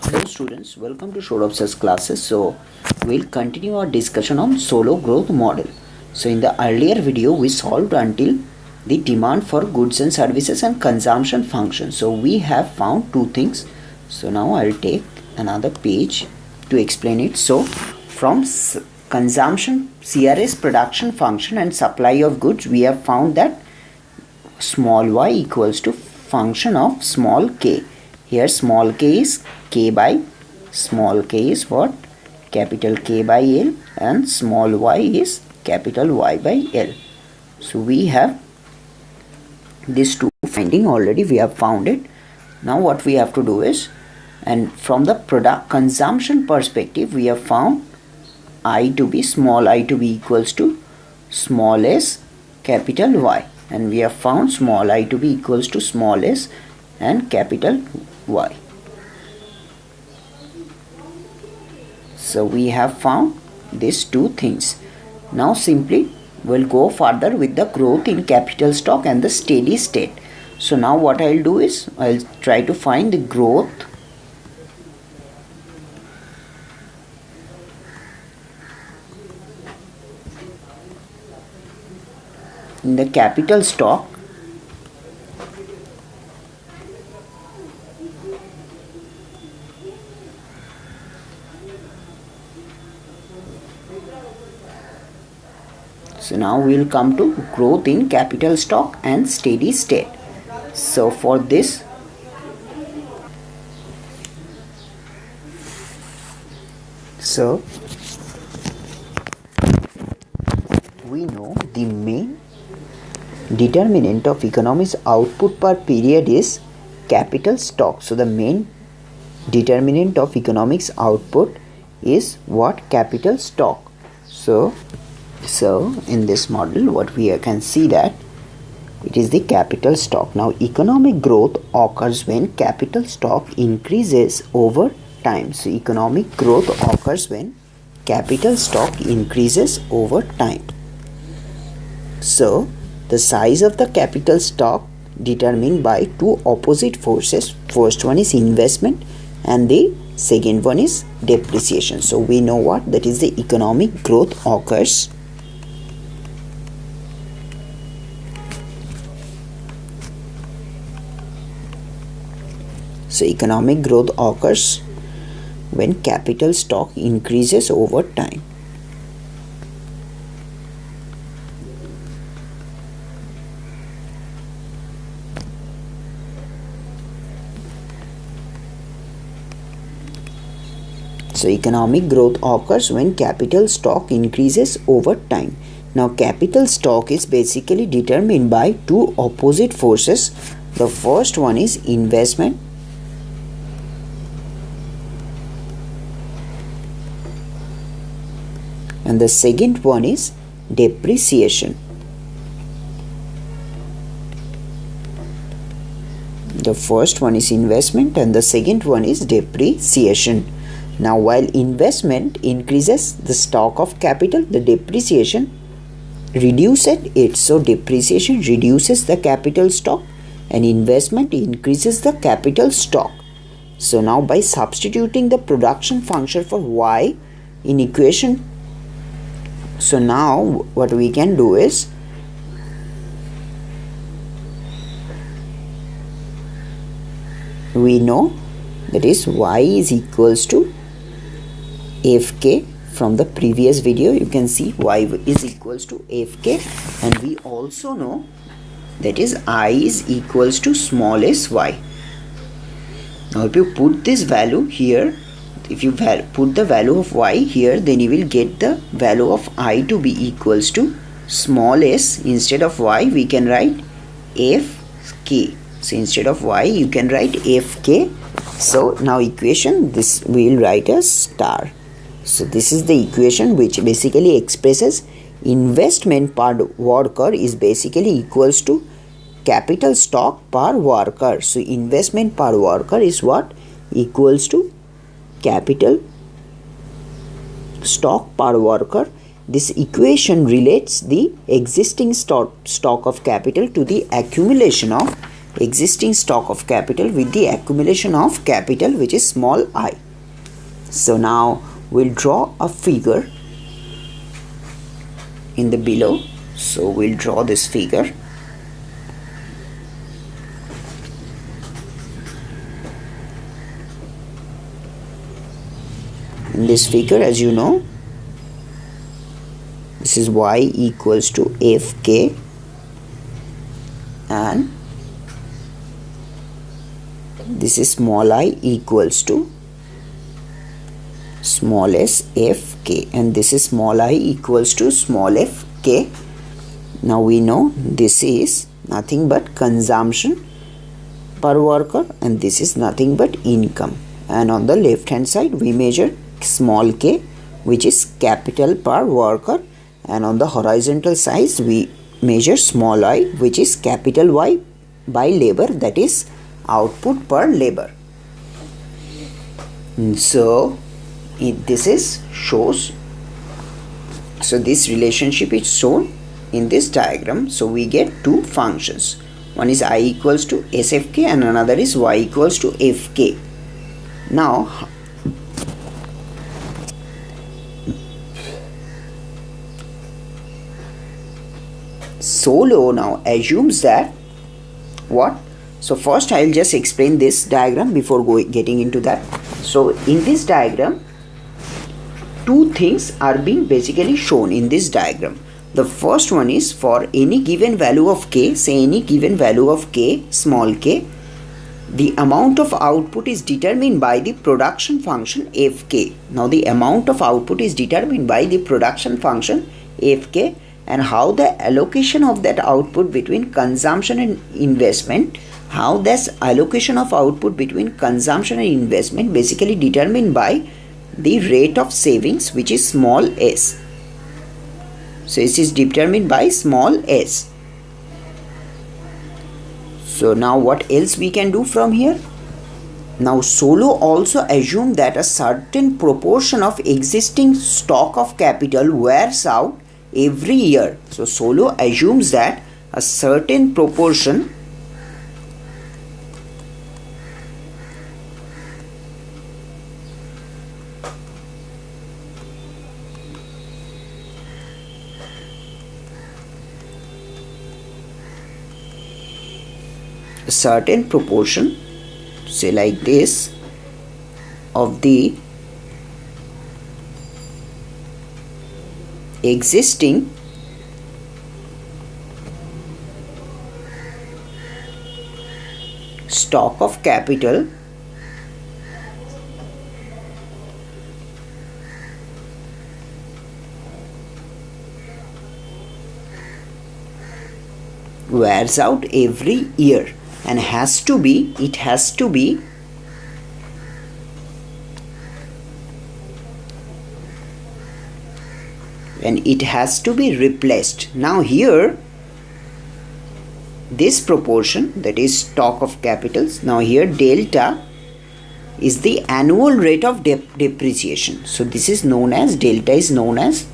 Hello students, welcome to Solow classes. So we'll continue our discussion on Solow growth model. So in the earlier video we solved until the demand for goods and services and consumption function. So we have found two things. So now I'll take another page to explain it. So from consumption, CRS production function and supply of goods, we have found that small y equals to function of small k. Here small k is k by small k is what? Capital K by L, and small y is capital Y by L. So we have these two finding already, we have found it. Now what we have to do is, and from the product consumption perspective, we have found I to be small I to be equals to small s capital Y, and we have found small I to be equals to small s and capital Y. So we have found these two things. Now simply we'll go further with the growth in capital stock and the steady state. So now what I'll do is I'll try to find the growth in the capital stock So now we will come to growth in capital stock and steady state. So for this, we know the main determinant of economy's output per period is capital stock. So the main determinant of economics output is what? Capital stock. So in this model what we can see that it is the capital stock. Now economic growth occurs when capital stock increases over time. So economic growth occurs when capital stock increases over time. So the size of the capital stock determined by two opposite forces. First one is investment and the second one is depreciation. So we know what that is, the economic growth occurs economic growth occurs when capital stock increases over time. So economic growth occurs when capital stock increases over time. Now capital stock is basically determined by two opposite forces. The first one is investment and the second one is depreciation. The first one is investment and the second one is depreciation. Now while investment increases the stock of capital, the depreciation reduces it. So depreciation reduces the capital stock and investment increases the capital stock. So now by substituting the production function for y in equation, so now what we can do is we know that is y is equals to fk. From the previous video you can see y is equals to fk, and we also know that is I is equals to small s y. Now if you put this value here, if you put the value of y here, then you will get the value of I to be equals to small s. Instead of y we can write fk. So instead of y you can write fk. So now equation this we will write as star. So this is the equation which basically expresses investment per worker is basically equals to capital stock per worker. So investment per worker is what? Equals to capital stock per worker. This equation relates the existing stock of capital to the accumulation of existing stock of capital with the accumulation of capital, which is small I. So now we'll draw a figure in the below. So we'll draw this figure. In this figure, as you know, this is y equals to fk, and this is small I equals to small s fk, and this is small I equals to small fk. Now we know this is nothing but consumption per worker, and this is nothing but income. And on the left hand side we measure small k, which is capital per worker, and on the horizontal side we measure small I, which is capital Y by labor, that is output per labor. So this is shows, so this relationship is shown in this diagram. So we get two functions, one is I equals to sfk and another is y equals to fk. Now Solow now assumes that what? So first I will just explain this diagram before getting into that. So in this diagram, two things are being basically shown in this diagram. The first one is for any given value of k, say any given value of k, small k, the amount of output is determined by the production function fk. Now the amount of output is determined by the production function fk, and how the allocation of that output between consumption and investment, how this allocation of output between consumption and investment basically determined by the rate of savings, which is small s. So this is determined by small s. So now what else we can do from here? Now Solow also assumed that a certain proportion of existing stock of capital wears out every year. So Solow assumes that a certain proportion say like this of the existing stock of capital wears out every year, and it has to be replaced. Now here this proportion, that is stock of capitals, now here delta is the annual rate of depreciation. So this is known as, delta is known as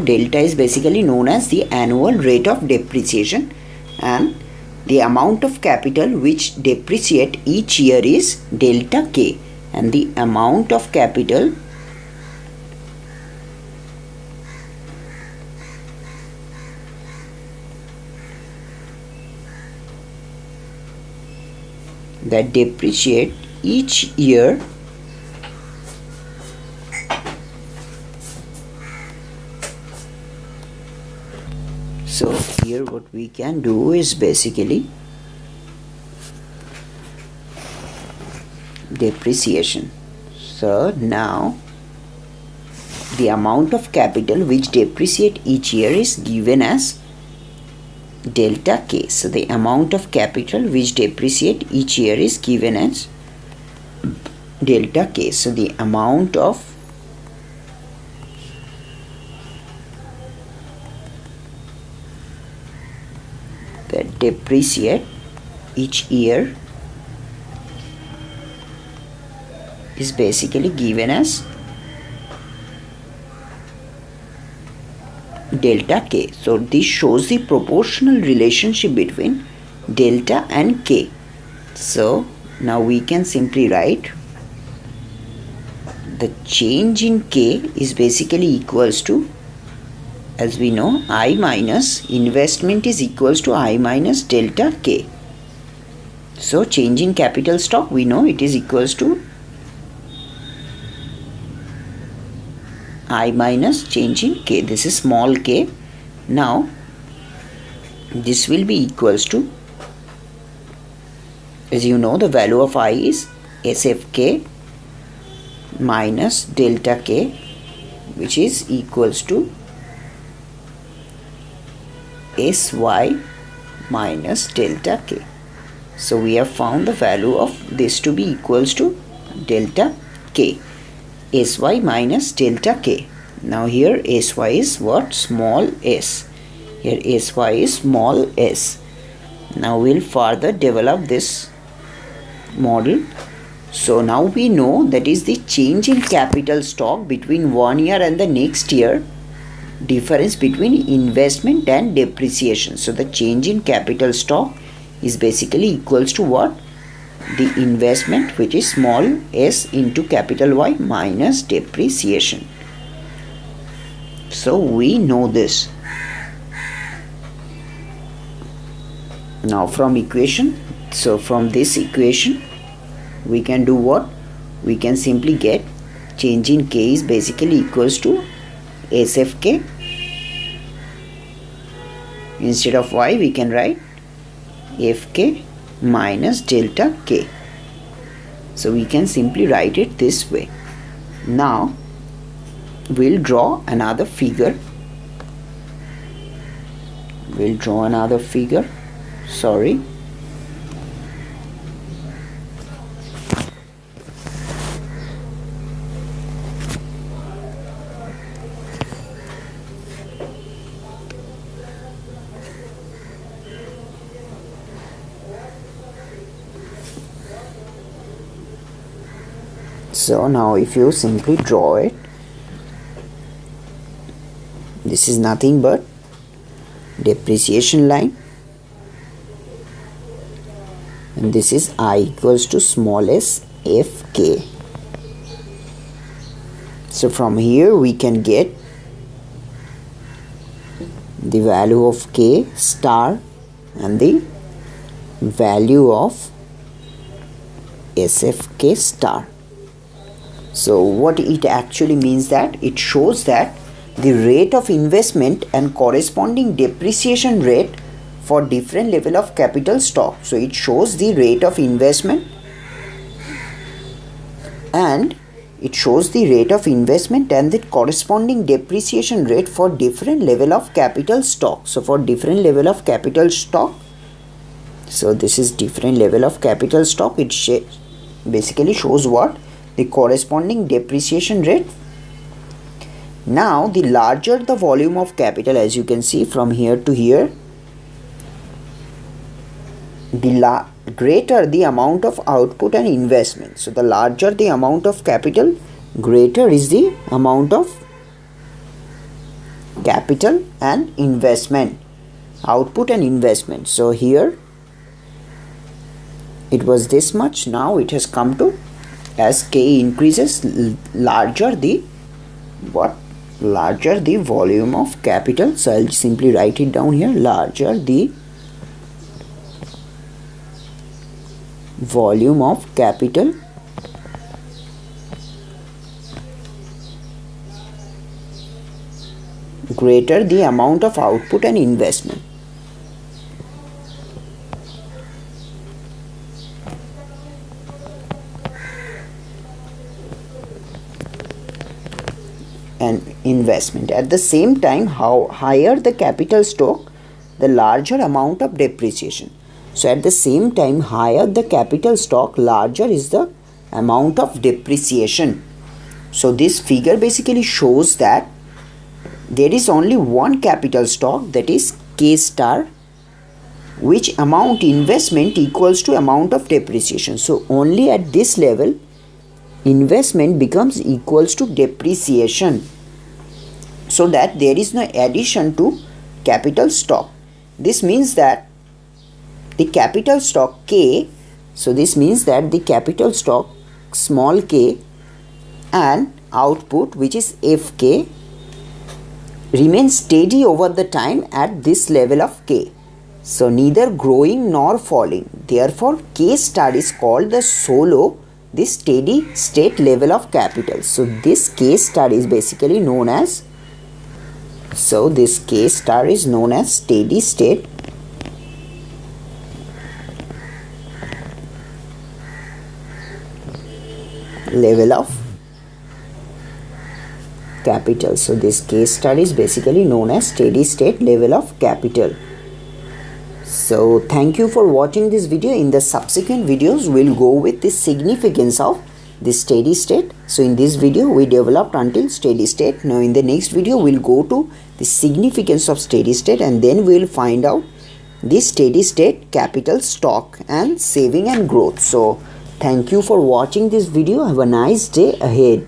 delta is basically known as the annual rate of depreciation, and the amount of capital which depreciate each year is delta k, and the amount of capital that depreciate each year So here what we can do is basically depreciation. So now the amount of capital which depreciate each year is given as delta k. So the amount of capital which depreciate each year is given as delta k. So the amount of that depreciate each year is basically given as delta k. So this shows the proportional relationship between delta and k. So now we can simply write the change in k is basically equals to, as we know, I minus investment is equals to I minus delta k. So change in capital stock, we know it is equals to I minus change in k. This is small k. Now this will be equals to, as you know, the value of I is SFK minus delta k, which is equals to SY minus delta k. So we have found the value of this to be equals to delta k, SY minus delta k. Now here SY is what? Small s. Here SY is small s. Now we'll further develop this model. So now we know that is the change in capital stock between 1 year and the next year, difference between investment and depreciation. So the change in capital stock is basically equals to what? The investment, which is small s, into capital Y minus depreciation. So we know this. Now from equation, so from this equation we can do what? We can simply get change in k is basically equals to SFK. Instead of y we can write fk minus delta k. So we can simply write it this way. Now we'll draw another figure. Sorry. So now if you simply draw it, this is nothing but depreciation line, and this is I equals to small s fk. So from here we can get the value of k star and the value of SFK star. So what it actually means, that it shows that the rate of investment and corresponding depreciation rate for different level of capital stock. So it shows the rate of investment and it shows the rate of investment and the corresponding depreciation rate for different level of capital stock. So for different level of capital stock, so this is different level of capital stock, it basically shows what? The corresponding depreciation rate. Now the larger the volume of capital, as you can see from here to here, the greater the amount of output and investment. So the larger the amount of capital, greater is the amount of capital and investment, output and investment. So here it was this much, now it has come to, as k increases, larger the what? Larger the volume of capital. So I'll simply write it down here, larger the volume of capital, greater the amount of output and investment. And investment. At the same time, how higher the capital stock, the larger amount of depreciation. So at the same time, higher the capital stock, larger is the amount of depreciation. So this figure basically shows that there is only one capital stock, that is K star, which amount investment equals to amount of depreciation. So only at this level investment becomes equals to depreciation, so that there is no addition to capital stock. This means that the capital stock K, so this means that the capital stock small k and output, which is Fk, remains steady over the time at this level of K. So neither growing nor falling. Therefore, K star is called the Solow, the steady state level of capital. So this K star is basically known as, so this K star is known as steady state level of capital. So this K star is basically known as steady state level of capital. So thank you for watching this video. In the subsequent videos, we'll go with the significance of the steady state. So in this video, we developed until steady state. Now in the next video, we'll go to the significance of steady state, and then we'll find out the steady state capital stock and saving and growth. So thank you for watching this video. Have a nice day ahead.